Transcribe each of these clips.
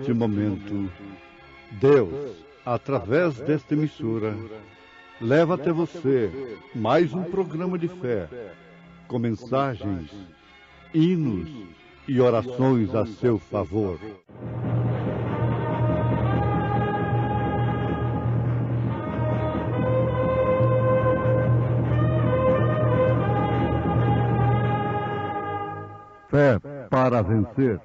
neste momento, Deus, através desta emissora, leva até você mais um programa de fé, com mensagens, hinos e orações a seu favor. Fé para vencer.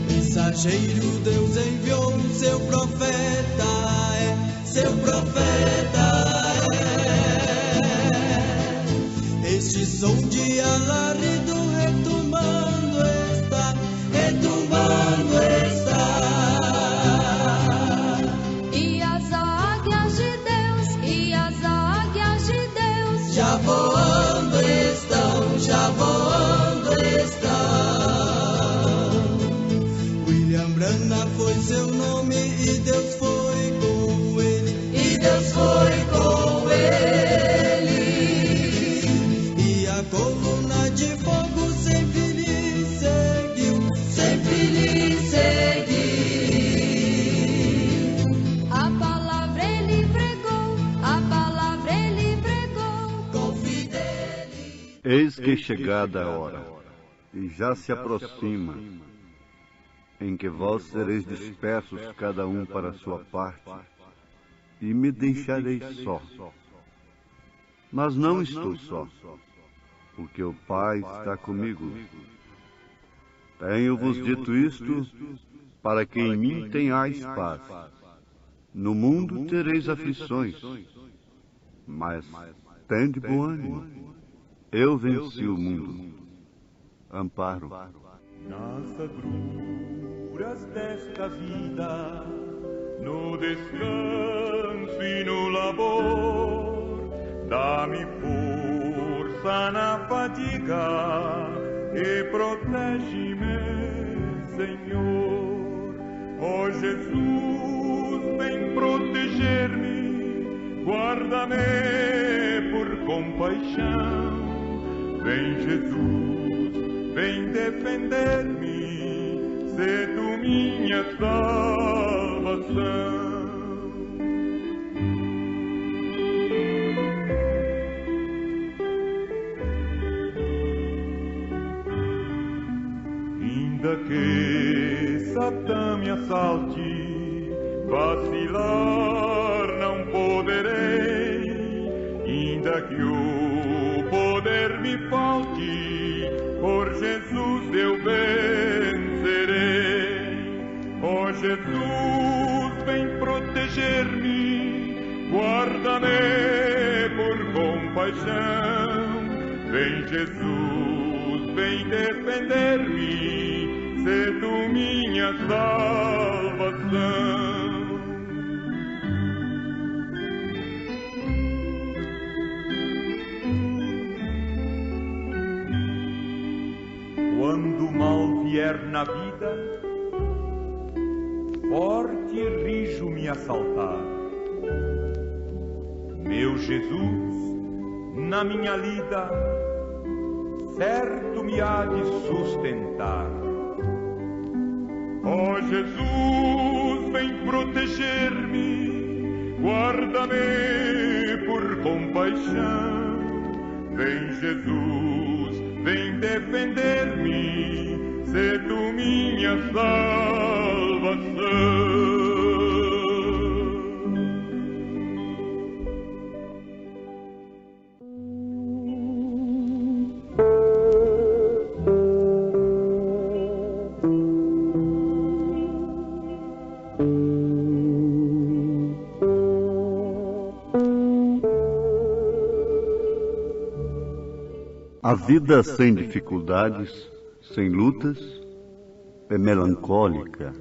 Mensageiro, Deus enviou seu profeta, seu profeta Este som de alarido retumbando está. E as águias de Deus, já voando estão. William Branham foi seu nome e Deus foi com ele. E a coluna de fogo sempre lhe seguiu. a palavra ele pregou, Com fidelidade. Eis que chegada a hora, e já se aproxima, em que vós sereis dispersos cada um para a sua parte, e me deixareis só. Mas não estou só, porque o Pai está comigo. Tenho-vos dito isto, para que em mim tenhais paz. No mundo tereis aflições, mas tende bom ânimo. Eu venci o mundo. Amparo. Nas agruras desta vida, no descanso e no labor, dá-me força na fadiga e protege-me, Senhor. Ó Jesus, vem proteger-me, guarda-me por compaixão. Vem, Jesus, vem defender-me, sê tu minha salvação. Ainda que Satã me assalte, vacilar não poderei. Ainda que o poder me falte, por Jesus eu vencerei. Ó Jesus, vem proteger-me, guarda-me por compaixão. Vem, Jesus, vem defender-me, sê tu minha salvação. Quando o mal vier na vida, forte e rijo me assaltar, meu Jesus, na minha lida, certo me há de sustentar. Ó Jesus, vem proteger-me, guarda-me por compaixão. Vem, Jesus, vem defender-me, sê tu minha salvação. A vida sem dificuldades, sem lutas, é melancólica,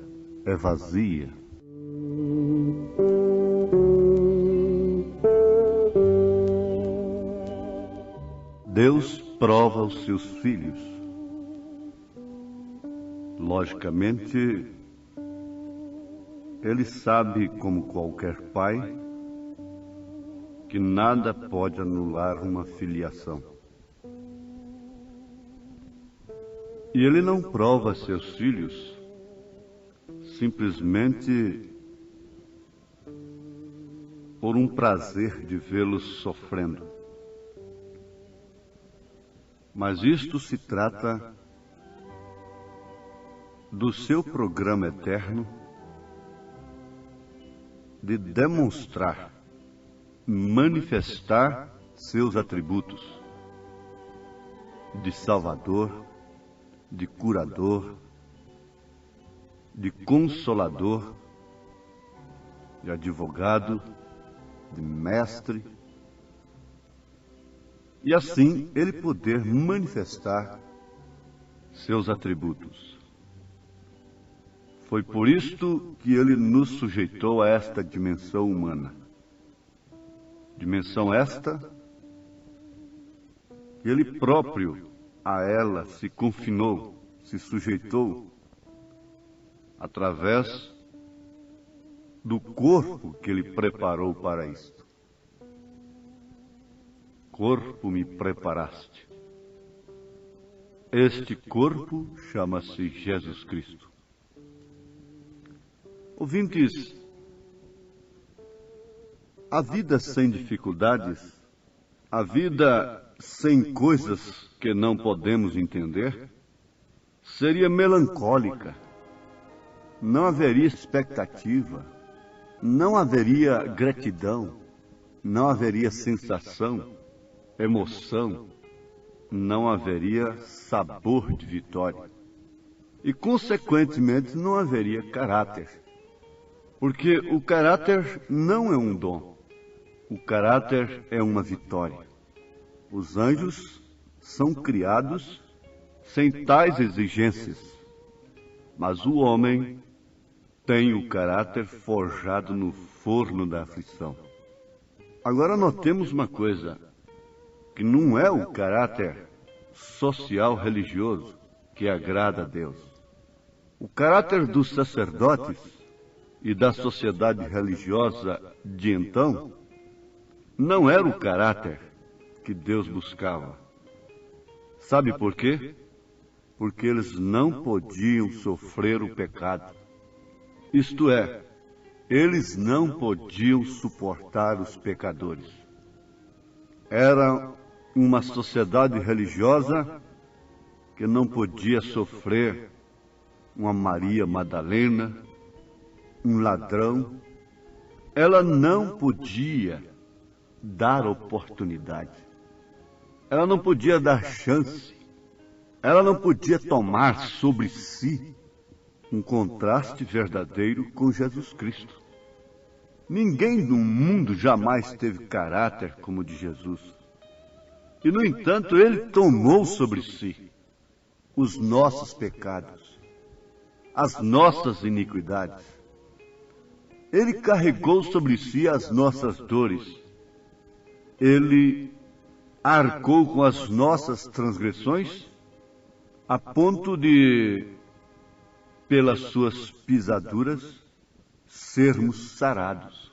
é vazia. Deus prova os seus filhos. Ele sabe, como qualquer pai, que nada pode anular uma filiação. E ele não prova seus filhos simplesmente por um prazer de vê-los sofrendo. Mas isto se trata do seu programa eterno de demonstrar, manifestar seus atributos de Salvador, de curador, de consolador, de advogado, de mestre, e assim ele poder manifestar seus atributos. Foi por isto que ele nos sujeitou a esta dimensão humana. Dimensão esta que ele próprio a ela se confinou, se sujeitou, através do corpo que ele preparou para isto. Corpo me preparaste. Este corpo chama-se Jesus Cristo. Ouvintes, a vida sem dificuldades, a vida sem coisas que não podemos entender, seria melancólica. Não haveria expectativa, não haveria gratidão, não haveria sensação, emoção, não haveria sabor de vitória. E, consequentemente, não haveria caráter. Porque o caráter não é um dom, o caráter é uma vitória. Os anjos são criados sem tais exigências, mas o homem tem o caráter forjado no forno da aflição. Agora notemos uma coisa, que não é o caráter social religioso que agrada a Deus. O caráter dos sacerdotes e da sociedade religiosa de então não era o caráter que Deus buscava. Sabe por quê? Porque eles não podiam sofrer o pecado. Isto é, eles não podiam suportar os pecadores. Era uma sociedade religiosa que não podia sofrer uma Maria Madalena, um ladrão. Ela não podia dar oportunidade. Ela não podia dar chance. Ela não podia tomar sobre si um contraste verdadeiro com Jesus Cristo. Ninguém no mundo jamais teve caráter como o de Jesus. E, no entanto, ele tomou sobre si os nossos pecados, as nossas iniquidades. Ele carregou sobre si as nossas dores. Ele arcou com as nossas transgressões, a ponto de, pelas suas pisaduras, sermos sarados,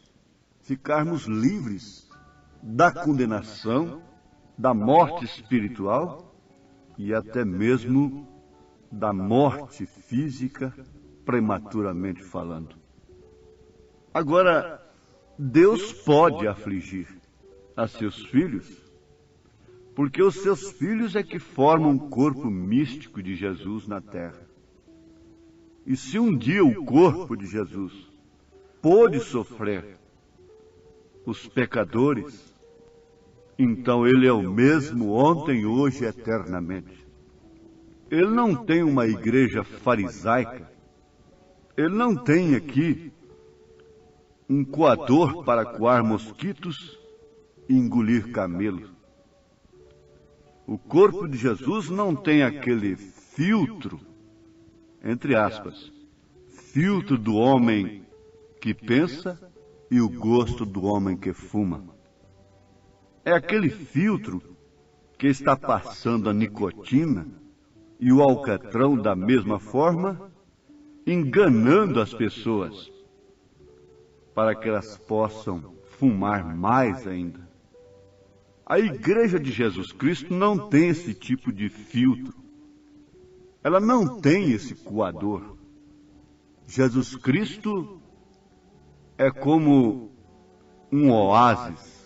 ficarmos livres da condenação, da morte espiritual e até mesmo da morte física, prematuramente falando. Agora, Deus pode afligir a seus filhos, porque os seus filhos é que formam o corpo místico de Jesus na terra. E se um dia o corpo de Jesus pôde sofrer os pecadores, então ele é o mesmo ontem, hoje e eternamente. Ele não tem uma igreja farisaica, ele não tem aqui um coador para coar mosquitos e engolir camelos. O corpo de Jesus não tem aquele filtro, entre aspas, filtro do homem que pensa e o gosto do homem que fuma. É aquele filtro que está passando a nicotina e o alcatrão da mesma forma, enganando as pessoas, para que elas possam fumar mais ainda. A Igreja de Jesus Cristo não tem esse tipo de filtro. Ela não tem esse coador. Jesus Cristo é como um oásis.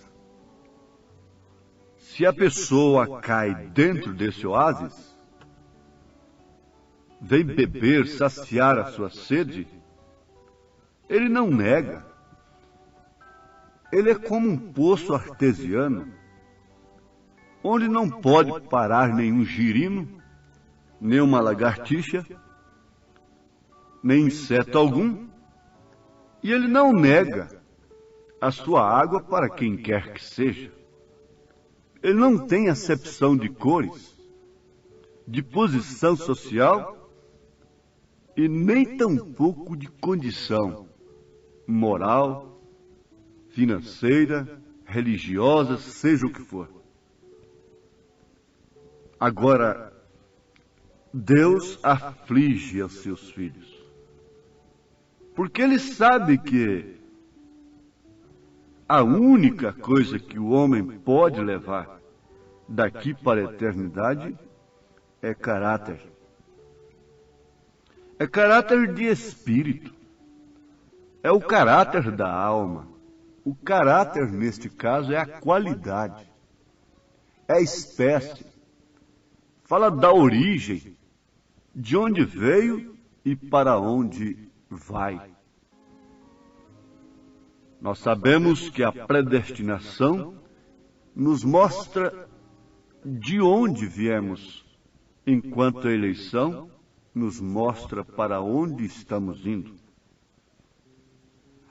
Se a pessoa cai dentro desse oásis, vem beber, saciar a sua sede, ele não nega. Ele é como um poço artesiano, onde não pode parar nenhum girino, nem uma lagartixa, nem inseto algum, e ele não nega a sua água para quem quer que seja. Ele não tem acepção de cores, de posição social e nem tampouco de condição moral, financeira, religiosa, seja o que for. Agora, Deus aflige aos seus filhos, porque Ele sabe que a única coisa que o homem pode levar daqui para a eternidade é caráter. É caráter de espírito. É o caráter da alma. O caráter, neste caso, é a qualidade. É a espécie. Fala da origem, de onde veio e para onde vai. Nós sabemos que a predestinação nos mostra de onde viemos, enquanto a eleição nos mostra para onde estamos indo.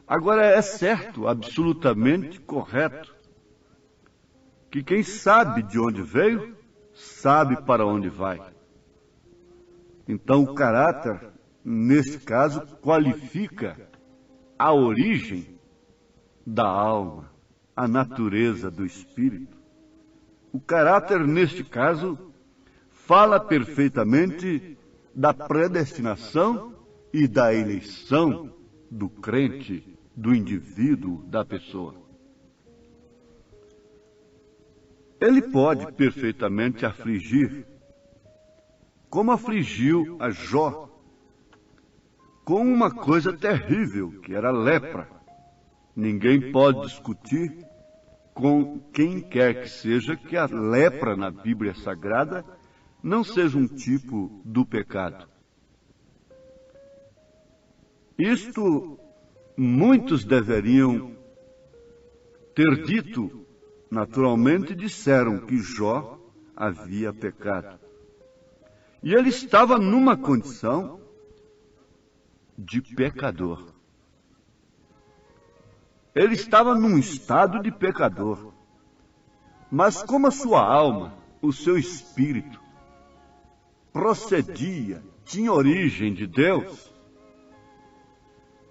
Agora, é certo, absolutamente correto, que quem sabe de onde veio, sabe para onde vai. Então, o caráter, nesse caso, qualifica a origem da alma, a natureza do espírito. O caráter, neste caso, fala perfeitamente da predestinação e da eleição do crente, do indivíduo, da pessoa. Ele pode perfeitamente afligir, como afligiu a Jó, com uma coisa terrível, que era a lepra. Ninguém pode discutir com quem quer que seja que a lepra na Bíblia Sagrada não seja um tipo do pecado. Isto muitos deveriam ter dito, naturalmente disseram que Jó havia pecado. E ele estava numa condição de pecador. Ele estava num estado de pecador. Mas como a sua alma, o seu espírito, procedia, tinha origem de Deus,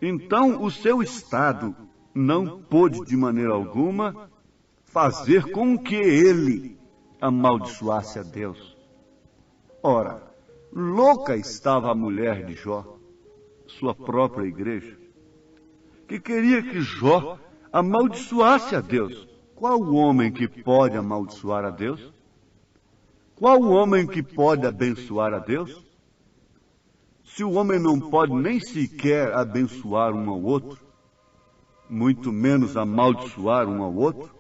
então o seu estado não pôde de maneira alguma fazer com que ele amaldiçoasse a Deus. Ora, louca estava a mulher de Jó, sua própria igreja, que queria que Jó amaldiçoasse a Deus. Qual o homem que pode amaldiçoar a Deus? Qual o homem que pode abençoar a Deus? Se o homem não pode nem sequer abençoar um ao outro, muito menos amaldiçoar um ao outro,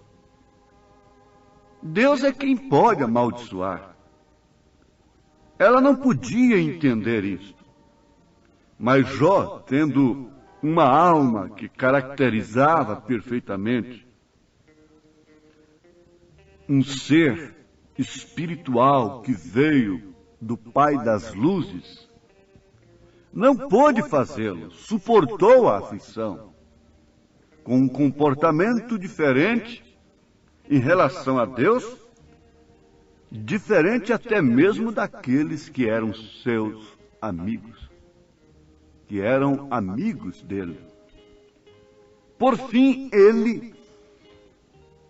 Deus é quem pode amaldiçoar. Ela não podia entender isto. Mas Jó, tendo uma alma que caracterizava perfeitamente um ser espiritual que veio do Pai das Luzes, não pôde fazê-lo, suportou a aflição, com um comportamento diferente em relação a Deus, diferente até mesmo daqueles que eram seus amigos, que eram amigos dele. Por fim, ele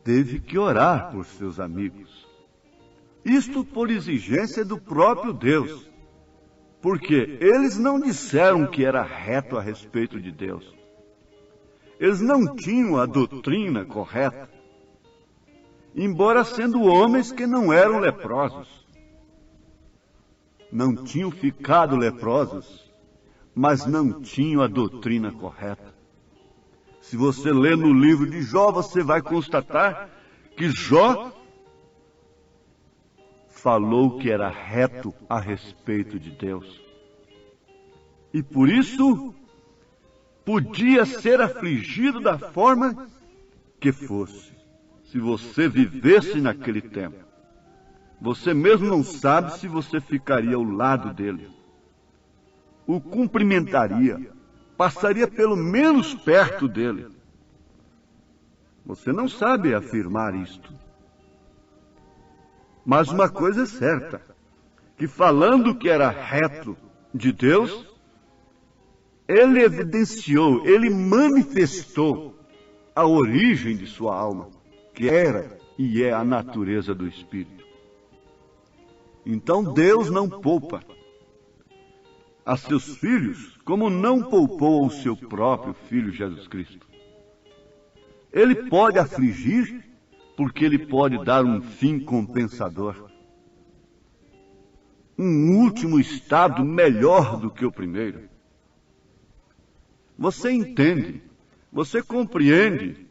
teve que orar por seus amigos. Isto por exigência do próprio Deus, porque eles não disseram que era reto a respeito de Deus. Eles não tinham a doutrina correta, embora sendo homens que não eram leprosos. Não tinham ficado leprosos, mas não tinham a doutrina correta. Se você ler no livro de Jó, você vai constatar que Jó falou que era reto a respeito de Deus. E por isso, podia ser afligido da forma que fosse. Se você vivesse naquele tempo, você mesmo não sabe se você ficaria ao lado dele, o cumprimentaria, passaria pelo menos perto dele. Você não sabe afirmar isto. Mas uma coisa é certa, que falando que era reto de Deus, ele evidenciou, ele manifestou a origem de sua alma, que era e é a natureza do Espírito. Então Deus não poupa a seus filhos, como não poupou o seu próprio Filho Jesus Cristo. Ele pode afligir, porque ele pode dar um fim compensador. Um último estado melhor do que o primeiro. Você entende, você compreende,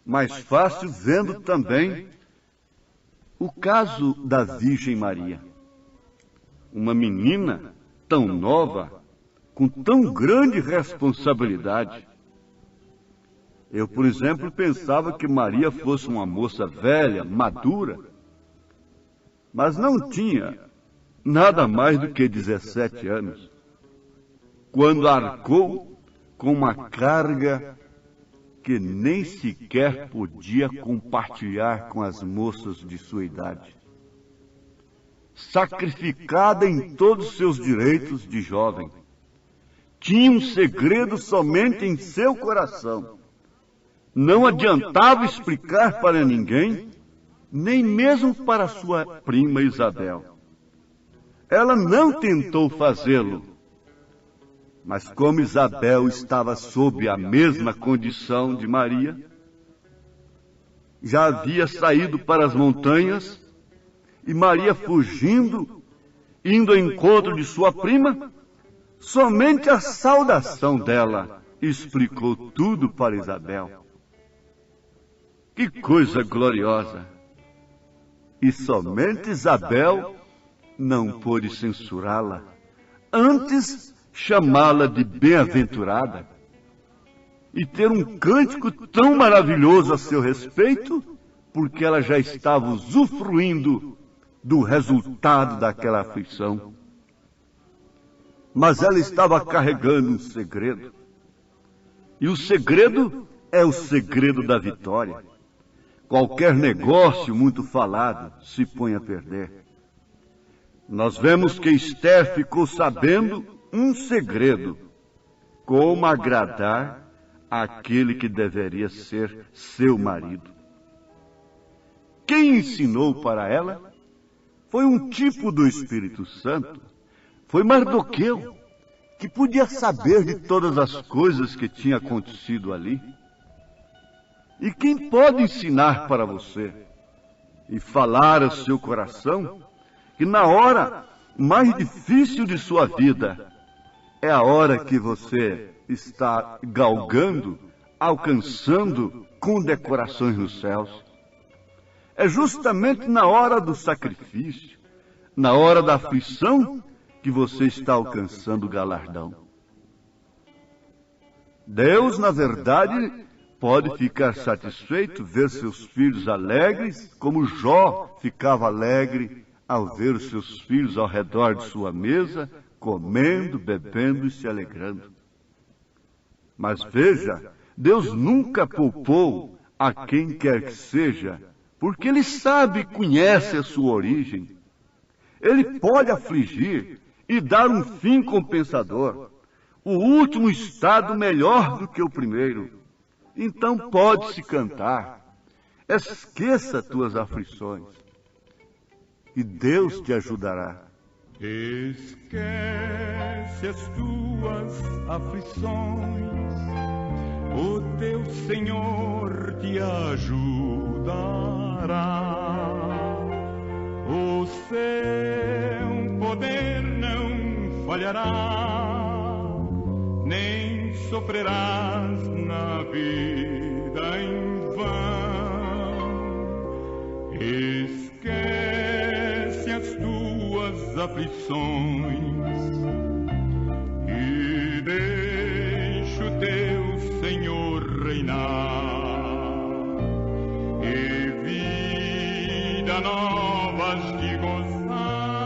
mais fácil vendo também o caso da Virgem Maria. Uma menina tão nova, com tão grande responsabilidade. Eu, por exemplo, pensava que Maria fosse uma moça velha, madura, mas não tinha nada mais do que 17 anos, quando arcou com uma carga que nem sequer podia compartilhar com as moças de sua idade. Sacrificada em todos os seus direitos de jovem, tinha um segredo somente em seu coração. Não adiantava explicar para ninguém, nem mesmo para sua prima Isabel. Ela não tentou fazê-lo, mas como Isabel estava sob a mesma condição de Maria, já havia saído para as montanhas, e Maria fugindo, indo ao encontro de sua prima, somente a saudação dela explicou tudo para Isabel. Que coisa gloriosa! E somente Isabel não pôde censurá-la, antes chamá-la de bem-aventurada e ter um cântico tão maravilhoso a seu respeito, porque ela já estava usufruindo do resultado daquela aflição. Mas ela estava carregando um segredo. E o segredo é o segredo da vitória. Qualquer negócio muito falado se põe a perder. Nós vemos que Esther ficou sabendo um segredo: como agradar àquele que deveria ser seu marido. Quem ensinou para ela foi um tipo do Espírito Santo. Foi Mardoqueu, que podia saber de todas as coisas que tinham acontecido ali. E quem pode ensinar para você e falar ao seu coração que na hora mais difícil de sua vida é a hora que você está galgando, alcançando condecorações nos céus. É justamente na hora do sacrifício, na hora da aflição, que você está alcançando o galardão. Deus, na verdade, pode ficar satisfeito ver seus filhos alegres, como Jó ficava alegre ao ver os seus filhos ao redor de sua mesa, comendo, bebendo e se alegrando. Mas veja, Deus nunca poupou a quem quer que seja, porque Ele sabe e conhece a sua origem. Ele pode afligir e dar um fim compensador, o último estado melhor do que o primeiro. Então pode-se cantar, esqueça tuas aflições, e Deus te ajudará. Esquece as tuas aflições, o teu Senhor te ajudará. O seu poder não falhará, nem sofrerás na vida em vão. Esquece as tuas aflições e deixa o teu Senhor reinar. E vida nova has de gozar,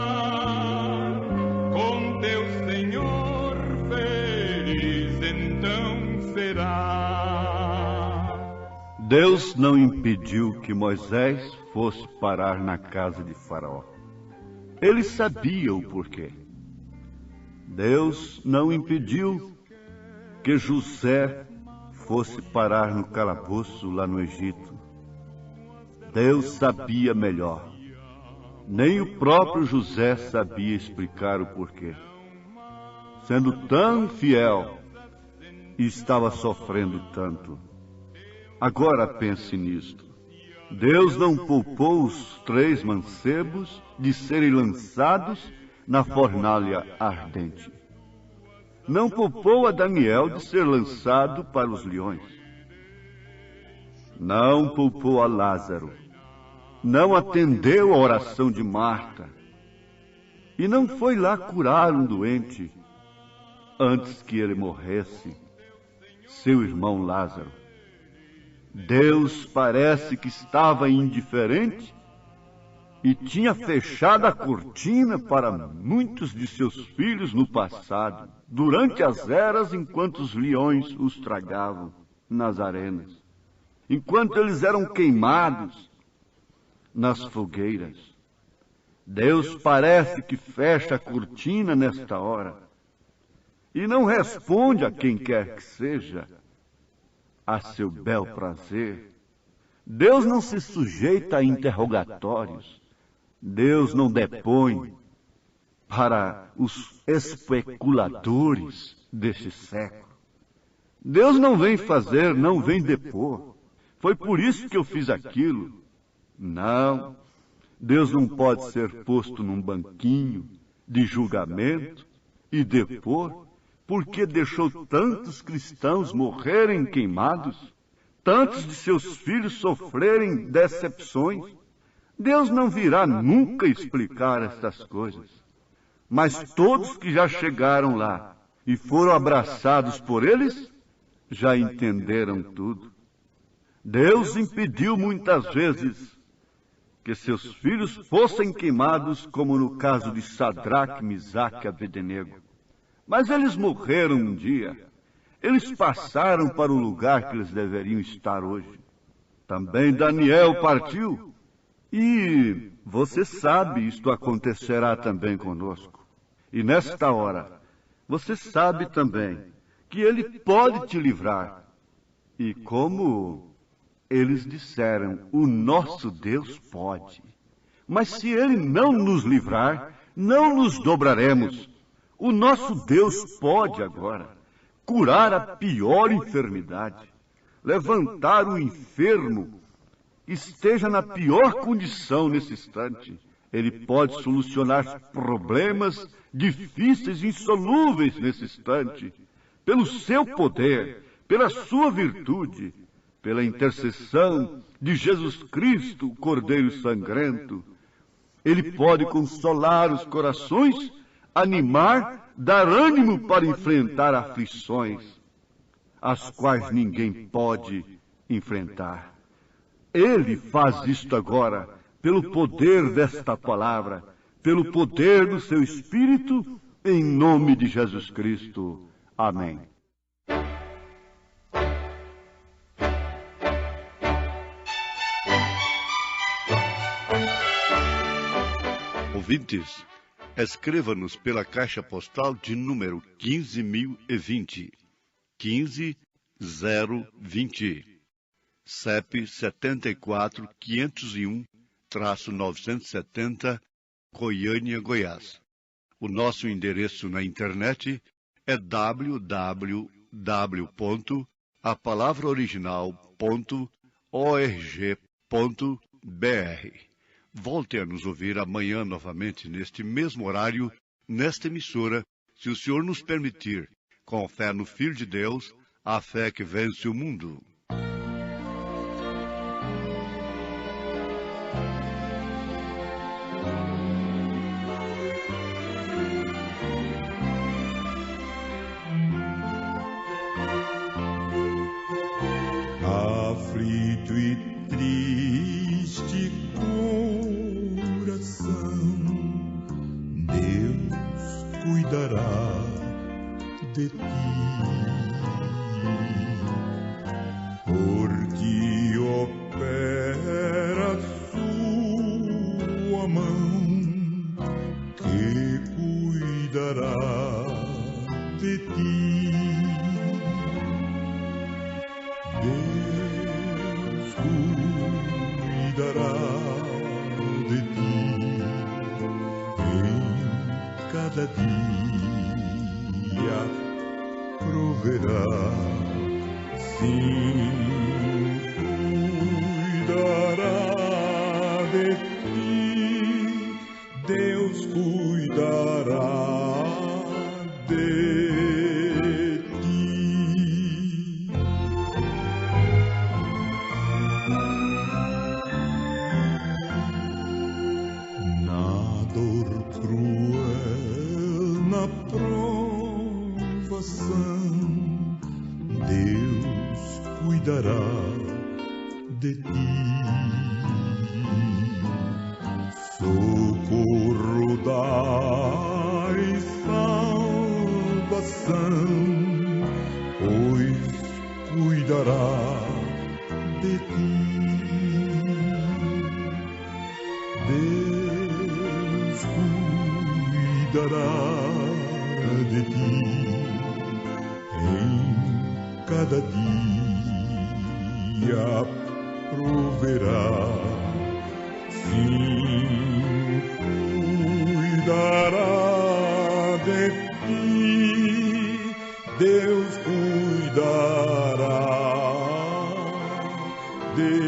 com teu Senhor feliz então será. Deus não impediu que Moisés fosse parar na casa de Faraó. Ele sabia o porquê. Deus não impediu que José fosse parar no calabouço lá no Egito. Deus sabia melhor. Nem o próprio José sabia explicar o porquê. Sendo tão fiel, estava sofrendo tanto. Agora pense nisto. Deus não poupou os 3 mancebos de serem lançados na fornalha ardente. Não poupou a Daniel de ser lançado para os leões. Não poupou a Lázaro. Não atendeu a oração de Marta. E não foi lá curar um doente antes que ele morresse, seu irmão Lázaro. Deus parece que estava indiferente e tinha fechado a cortina para muitos de seus filhos no passado, durante as eras enquanto os leões os tragavam nas arenas, enquanto eles eram queimados nas fogueiras. Deus parece que fecha a cortina nesta hora e não responde a quem quer que seja a seu bel prazer. Deus não se sujeita a interrogatórios. Deus não depõe para os especuladores deste século. Deus não vem fazer, não vem depor. Foi por isso que eu fiz aquilo. Não. Deus não pode ser posto num banquinho de julgamento e depor, porque deixou tantos cristãos morrerem queimados, tantos de seus filhos sofrerem decepções. Deus não virá nunca explicar estas coisas. Mas todos que já chegaram lá e foram abraçados por eles, já entenderam tudo. Deus impediu muitas vezes que seus filhos fossem queimados, como no caso de Sadraque, Misaque e Abednego. Mas eles morreram um dia. Eles passaram para o lugar que eles deveriam estar hoje. Também Daniel partiu. E você sabe, isto acontecerá também conosco. E nesta hora, você sabe também que Ele pode te livrar. E como eles disseram, o nosso Deus pode. Mas se Ele não nos livrar, não nos dobraremos. O nosso Deus pode agora curar a pior enfermidade, levantar o enfermo que esteja na pior condição nesse instante. Ele pode solucionar problemas difíceis, insolúveis nesse instante, pelo seu poder, pela sua virtude, pela intercessão de Jesus Cristo, o Cordeiro Sangrento. Ele pode consolar os corações, animar, dar ânimo para enfrentar aflições, as quais ninguém pode enfrentar. Ele faz isto agora, pelo poder desta palavra, pelo poder do seu Espírito, em nome de Jesus Cristo. Amém. Ouvintes, escreva-nos pela caixa postal de número 15.020, 15020, CEP 74.501-970, Goiânia, Goiás. O nosso endereço na internet é www.awr.org. a palavra original.org.br. Volte a nos ouvir amanhã novamente neste mesmo horário, nesta emissora, se o Senhor nos permitir, com fé no Filho de Deus, a fé que vence o mundo. Aflito e triste coração, Deus cuidará de ti, porque opera sua mão, que cuidará de ti. Deus cuidará de ti em cada dia, proverá, sim, cuidará de ti. Deus cuidará de ti. Deus cuidará de ti, socorro dai salvação, pois cuidará de ti. Deus cuidará de ti em cada dia, proverá, sim, cuidará de ti. Deus cuidará de ti.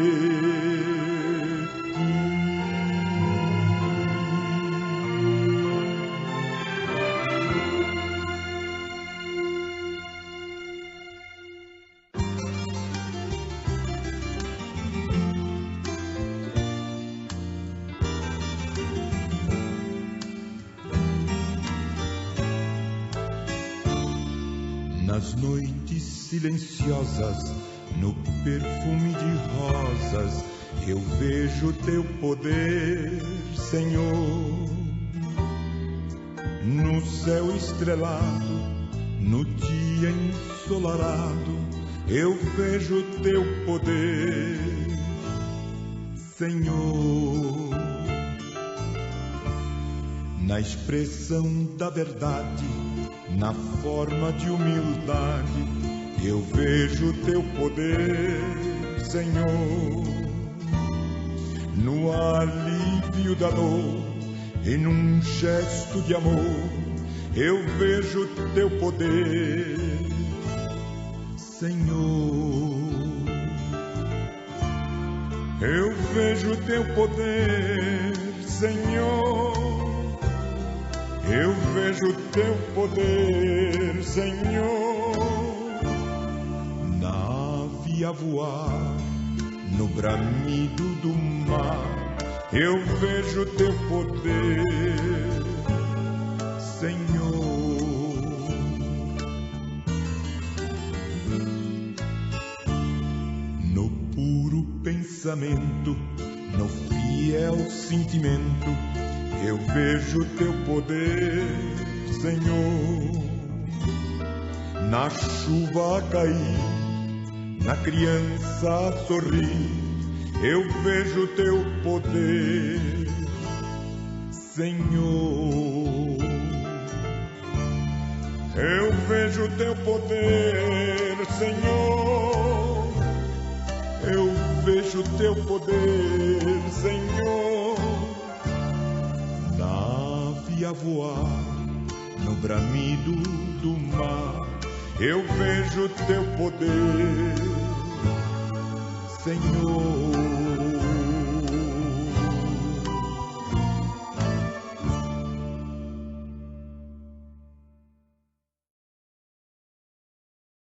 Nas noites silenciosas, no perfume de rosas, eu vejo teu poder, Senhor. No céu estrelado, no dia ensolarado, eu vejo teu poder, Senhor. Na expressão da verdade, na forma de humildade, eu vejo teu poder, Senhor. No alívio da dor e num gesto de amor, eu vejo teu poder, Senhor. Eu vejo teu poder, Senhor. Eu vejo teu poder, Senhor. Nave a voar no bramido do mar, eu vejo teu poder, Senhor. No puro pensamento, no fiel sentimento, eu vejo teu poder, Senhor. Na chuva a cair, na criança a sorrir, eu vejo teu poder, Senhor. Eu vejo teu poder, Senhor. Eu vejo teu poder, Senhor. Nave a voar no bramido do mar, eu vejo teu poder, Senhor.